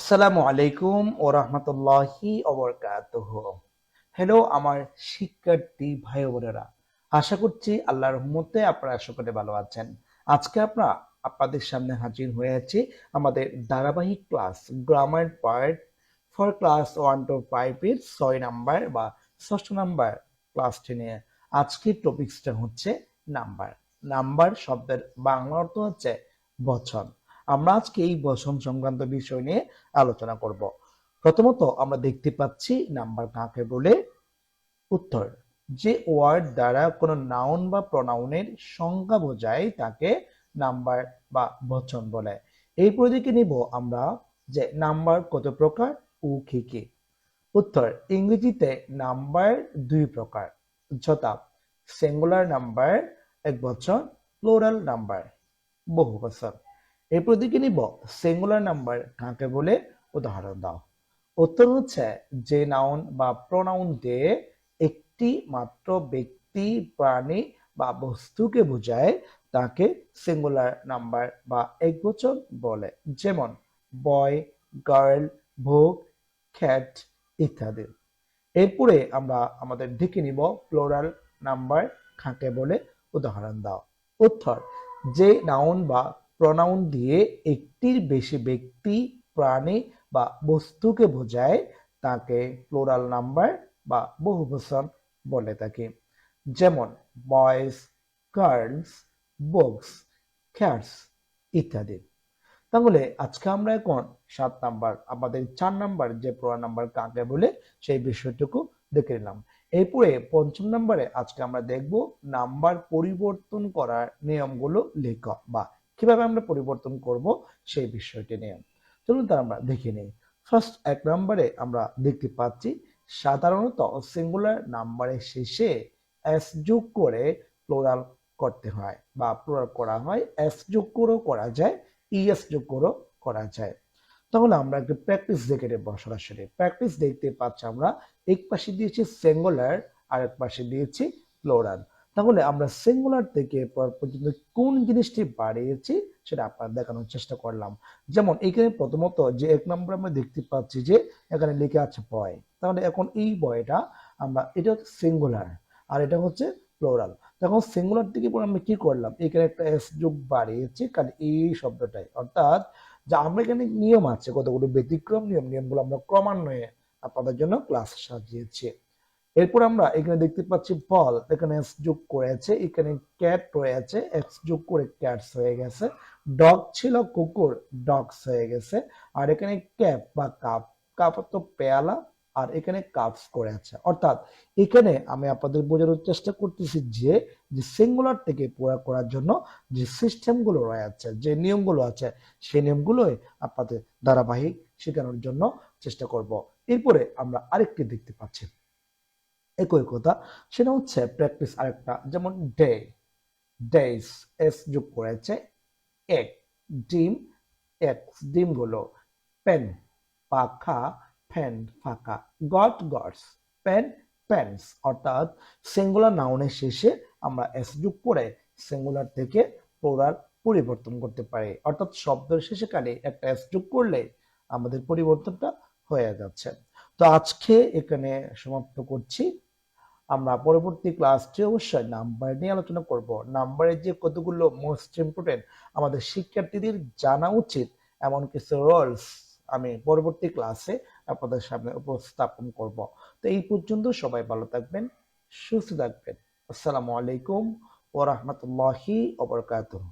আসসালামু আলাইকুম ও রহমতুল্লাহি ওবরকাতুহ। হ্যালো আমার শিক্ষার্থী ভাই বোনেরা, আশা করছি আল্লাহর রহমতে আপনারা সকলে ভালো আছেন। আজকে আপনাদের সামনে হাজির হয়েছি আমাদের ধারাবাহিক class grammar part for class 1 to 5 এর 6 নাম্বার বা 6ষ্ঠ নাম্বার ক্লাসটি নিয়ে। আজকের টপিকসটা হচ্ছে নাম্বার। নাম্বার শব্দের বাংলা অর্থ হচ্ছে বচন। আমরা আজকে এই বচন সংক্রান্ত বিষয় নিয়ে আলোচনা করব। প্রথমত আমরা দেখতে পাচ্ছি নাম্বার কাকে বলে। উত্তর, যে ওয়ার্ড দ্বারা কোনো নাউন বা প্রনাউনের সংজ্ঞা বোঝায় তাকে নাম্বার বা বচন বলে। এই পরিধিকে নিব আমরা যে নাম্বার কত প্রকার ও কি কি। উত্তর, ইংরেজিতে নাম্বার দুই প্রকার, যথা সিঙ্গুলার নাম্বার এক বচন, প্লুরাল নাম্বার বহু বচন। এরপর দিকে নিব সিঙ্গুলার নাম্বার কাকে বলে, উদাহরণ দাও। উত্তর হচ্ছে, যে নাউন বা প্রোনাউন দিয়ে একটি মাত্র ব্যক্তি, প্রাণী বা বস্তুকে বোঝায় তাকে সিঙ্গুলার নাম্বার বা একবচন বলে। যেমন বয়, গার্ল, বুক, ক্যাট ইত্যাদি। এরপরে আমরা আমাদের দেখে নিব প্লুরাল নাম্বার কাকে বলে, উদাহরণ দাও। উত্তর, যে নাউন বা প্রনাউন দিয়ে একটির বেশি ব্যক্তি, প্রাণী বা বস্তুকে বোঝায় তাকে প্লুরাল নাম্বার বা বহুবচন বলে থাকি। যেমন বয়েজ, গার্লস, বুকস, ক্যাটস ইত্যাদি। তাহলে আজকে আমরা এখন 7 নাম্বার, আমাদের 4 নাম্বার যে প্লুরাল নাম্বার কাকে বলে সেই বিষয়টুকু দেখে নিলাম। এরপরে 5ম নাম্বারে আজকে আমরা দেখব নাম্বার পরিবর্তন করার নিয়মগুলো লেখা বা কিভাবে আমরা পরিবর্তন করব সেই বিষয়টি নিয়ে। চলুন তার আমরা দেখে নিই। ফার্স্ট 1 নাম্বারে আমরা দেখতে পাচ্ছি সাধারণত সিঙ্গুলার নাম্বারের শেষে এস যোগ করে প্লুরাল করতে হয় বা প্লুরাল করা হয়। এস যোগ করেও করা যায়, ইএস যোগ করেও করা যায়। তাহলে আমরা একটু প্র্যাকটিস দেখে নেব। সরাসরি প্র্যাকটিস দেখতে পাচ্ছি আমরা এক পাশে দিয়েছি সিঙ্গুলার আর এক পাশে দিয়েছি প্লুরাল। তাহলে আমরা সিঙ্গুলার থেকে পর্যন্ত কোন জিনিসটি বাড়িয়েছি সেটা আপনার দেখানোর চেষ্টা করলাম। যেমন এখানে প্রথমত যে 1 নম্বর আমরা দেখতে পাচ্ছি যে এখানে লিখে আছে বয়। তাহলে এখন এই বয়টা আমরা, এটা হচ্ছে সিঙ্গুলার আর এটা হচ্ছে প্লুরাল। তখন সিঙ্গুলার থেকে পরে আমরা কি করলাম, এখানে একটা এস যোগ বাড়িয়েছি কারণ এই শব্দটাই, অর্থাৎ যে আমরা এখানে নিয়ম আছে কতগুলো ব্যতিক্রম নিয়ম, নিয়মগুলো আমরা ক্রমান্বয়ে আপনাদের জন্য ক্লাস সাজিয়েছি। এরপর আমরা এখানে দেখতে পাচ্ছি বল, এখানে এস যোগ করেছে, এখানে ক্যাট রয়েছে, এক্স যোগ করে ক্যাটস হয়ে গেছে। ডগ ছিল কুকুর, ডগস হয়ে গেছে। আর এখানে ক্যাপ বা কাপ, কাপ তো পেয়ালা, আর এখানে কাপস করেছে। অর্থাৎ এখানে আমি আপনাদের বোঝানোর চেষ্টা করতেছি যে যে সিঙ্গুলার থেকে পুরা করার জন্য যে সিস্টেমগুলো রয়েছে, যে নিয়মগুলো আছে, সেই নিয়মগুলোই আপনাদের ধারাবাহিক শেখানোর জন্য চেষ্টা করব। এরপরে আমরা আরেকটি দেখতে পাচ্ছি একই কথা, সেটা হচ্ছে প্র্যাকটিস আরেকটা। যেমন ডে, ডেজ, এস যোগ করেছে, এক, ডিম, এক্স ডিমগুলো, পেন পাখা, ফ্যান ফাঁকা, গট গটস, পেন পেন্স। অর্থাৎ সিঙ্গুলার নাউনের শেষে আমরা এস যোগ করে সিঙ্গুলার থেকে প্লুরাল পরিবর্তন করতে পারি। অর্থাৎ শব্দের শেষে কালে একটা এস যোগ করলে আমাদের পরিবর্তনটা হয়ে যাচ্ছে। তো আজকে এখানে সমাপ্ত করছি। আমরা পরবর্তী ক্লাসটি অবশ্যই নাম্বার নিয়ে আলোচনা করব। নাম্বারের যে কতগুলো মোস্ট ইম্পর্টেন্ট আমাদের শিক্ষার্থীদের জানা উচিত এমন কিছু রুলস আমি পরবর্তী ক্লাসে আপনাদের সামনে উপস্থাপন করব। তো এই পর্যন্ত সবাই ভালো থাকবেন, সুস্থ থাকবেন। আসসালামু আলাইকুম ওয়া রাহমাতুল্লাহি ওয়া বারাকাতুহু।